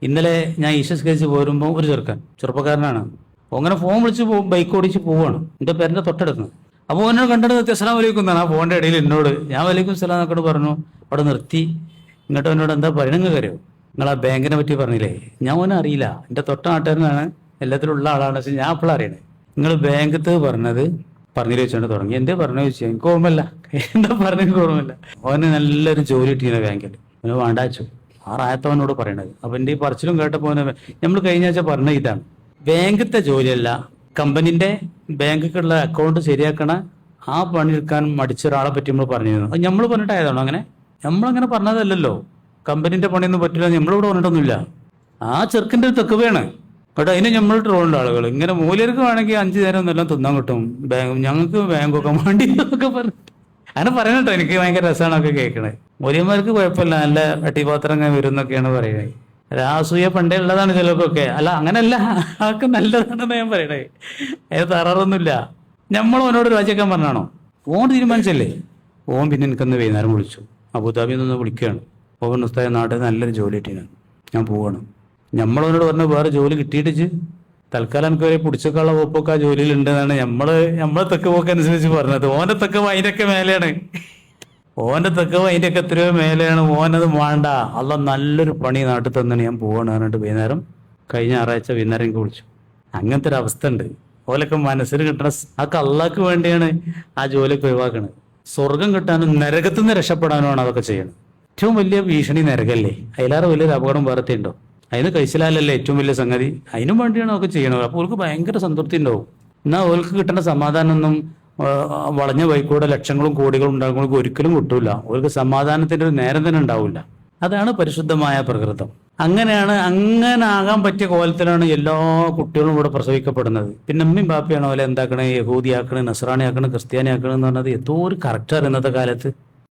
ഇന്നലെ ഞാൻ ഈശ്വസ്കരിച്ച് പോരുമ്പോൾ ഒരു ചെറുപ്പക്കാരനാണ്. അങ്ങനെ ഫോൺ വിളിച്ച് ബൈക്ക് ഓടിച്ച് പോവാണ് എൻ്റെ പേരൻ്റെ തൊട്ടടുത്ത്. അപ്പോൾ എന്നോട് കണ്ടെടുത്ത് അസ്സലാം വലൈക്കും എന്നാണ് ആ ഫോണിൻ്റെ ഇടയിൽ എന്നോട്. ഞാൻ വലൈക്കും സലാം എന്നൊക്കെ പറഞ്ഞു. അവിടെ നിർത്തി. ഇങ്ങോട്ട് എന്നോട് എന്താ പറയണമെങ്കിൽ കയറിയോ, നിങ്ങൾ ആ ബാങ്കിനെ പറ്റി പറഞ്ഞില്ലേ, ഞാൻ ഓനെ അറിയില്ല, എൻ്റെ തൊട്ട നാട്ടുകാരനാണ്, എല്ലാത്തിലും ഉള്ള ആളാണ്. പക്ഷെ ഞാൻ അപ്പോഴാണ് അറിയണേ നിങ്ങൾ ബാങ്കത്ത് പറഞ്ഞില്ല വെച്ചോണ്ട് തുടങ്ങി. എന്തേ പറഞ്ഞു ചോദിച്ചു. എനിക്ക് ഓർമ്മയില്ല, എന്താ പറഞ്ഞെനിക്ക് ഓർമ്മയില്ല. ഓന് നല്ലൊരു ജോലി കിട്ടിയ ബാങ്കിൽ. അവന് വേണ്ടാച്ചു ആറായത്തവനോട് പറയണത്. അപ്പൊ എൻ്റെ ഈ പറച്ചിലും കേട്ടപ്പോൾ നമ്മൾ കഴിഞ്ഞ ആഴ്ച പറഞ്ഞ ഇതാണ്, ബാങ്കത്തെ ജോലിയല്ല, കമ്പനിന്റെ ബാങ്കിക്കുള്ള അക്കൗണ്ട് ശരിയാക്കണ ആ പണിയെടുക്കാൻ മടിച്ച ഒരാളെ പറ്റി നമ്മൾ പറഞ്ഞിരുന്നു. അത് നമ്മൾ പറഞ്ഞിട്ടായതാണോ അങ്ങനെ? നമ്മളങ്ങനെ പറഞ്ഞതല്ലല്ലോ. കമ്പനിന്റെ പണിയൊന്നും പറ്റില്ല നമ്മളിവിടെ പറഞ്ഞിട്ടൊന്നുമില്ല. ആ ചെറുക്കിന്റെ ഒരു തെക്കുവയാണ് കേട്ടോ. അതിന് നമ്മൾ ട്രോളുണ്ട് ആളുകൾ. ഇങ്ങനെ മൂല്യർക്ക് വേണമെങ്കിൽ 5 നേരം ഒന്നെല്ലാം തിന്നാൻ കിട്ടും, ഞങ്ങൾക്ക് ബാങ്കൊക്കെ വേണ്ടി എന്നൊക്കെ പറഞ്ഞു. അങ്ങനെ പറയണട്ടോ. എനിക്ക് ഭയങ്കര രസമാണ് ഒക്കെ കേൾക്കണേ. മൂല്യന്മാർക്ക് കുഴപ്പമില്ല, നല്ല അട്ടിപാത്രം അങ്ങനെ വരും എന്നൊക്കെയാണ് പറയുന്നത്. രാസൂയ പണ്ടേ ഉള്ളതാണ് ചിലർക്കൊക്കെ. അല്ല അങ്ങനെയല്ല, അതൊക്കെ നല്ലതാണെന്ന് ഞാൻ പറയണേ. അതിന് തറാറൊന്നുമില്ല. നമ്മൾ ഓനോട് രാജിവെക്കാൻ പറഞ്ഞാണോ? ഓൻ തീരുമാനിച്ചല്ലേ. ഓൻ പിന്നെ എനിക്കൊന്ന് വൈകുന്നേരം വിളിച്ചു, അബുദാബിയിൽ നിന്ന് വിളിക്കുകയാണ്. ഓൻ ഉസ്താദ് നാട്ടിൽ നല്ലൊരു ജോലി കിട്ടിയാണ്, ഞാൻ പോവാണ്. നമ്മളവനോട് പറഞ്ഞു വേറെ ജോലി കിട്ടിയിട്ട് തൽക്കാലം എനിക്ക് വരെ പിടിച്ചൊക്കെയുള്ള വകുപ്പൊക്കെ ആ ജോലിയിലുണ്ടെന്നാണ് നമ്മളെ തെക്ക് പോക്കനുസരിച്ച് പറഞ്ഞത്. ഓന്റെ തെക്കവ് അതിൻ്റെയൊക്കെ മേലെയാണ്. ഓന്റെ തെക്കവ് അതിൻ്റെയൊക്കെ എത്രയോ മേലെയാണ്. ഓനത് വേണ്ട, അല്ല നല്ലൊരു പണി നാട്ടിൽ തന്നാണ്, ഞാൻ പോവാണ് പറഞ്ഞിട്ട് വൈകുന്നേരം കഴിഞ്ഞ ഞായറാഴ്ച വൈകുന്നേരം എനിക്ക് വിളിച്ചു. അങ്ങനത്തെ ഒരു അവസ്ഥ ഉണ്ട്. ഓലൊക്കെ മനസ്സിൽ കിട്ടണ ആ കള്ളാക്ക് വേണ്ടിയാണ് ആ ജോലിയൊക്കെ ഒഴിവാക്കണത്. സ്വർഗം കിട്ടാനും നരകത്തു നിന്ന് രക്ഷപ്പെടാനുമാണ് അതൊക്കെ ചെയ്യണത്. ഏറ്റവും വലിയ ഭീഷണി നരകല്ലേ, അതിലേറെ വലിയൊരു അപകടം വേറത്തെ ഉണ്ടോ? അതിന് കഴിച്ചില്ലല്ലേ ഏറ്റവും വലിയ സംഗതി. അതിനും വേണ്ടിയാണ് അതൊക്കെ ചെയ്യണത്. അപ്പോൾ ഓൾക്ക് ഭയങ്കര സംതൃപ്തി ഉണ്ടാവും. എന്നാൽ ഓൾക്ക് കിട്ടുന്ന സമാധാനമൊന്നും വളഞ്ഞ വൈക്കൂടെ ലക്ഷങ്ങളും കോടികളും ഉണ്ടാകുമ്പോൾ ഒരിക്കലും കിട്ടൂല. ഓൾക്ക് സമാധാനത്തിന്റെ ഒരു നേരം തന്നെ ഉണ്ടാവില്ല. അതാണ് പരിശുദ്ധമായ പ്രകൃതം. അങ്ങനെ ആകാൻ പറ്റിയ കോലത്തിലാണ് എല്ലാ കുട്ടികളും ഇവിടെ പ്രസവിക്കപ്പെടുന്നത്. പിന്നെ അമ്മയും ബാപ്പയാണോ പോലെ എന്താക്കണേ, യഹൂദിയാക്കണേ, നസ്രാണിയാക്കണേ, ക്രിസ്ത്യാനിയാക്കണേ എന്ന് പറഞ്ഞത് എന്തോ ഒരു കറക്റ്റാണ് ഇന്നത്തെ കാലത്ത്.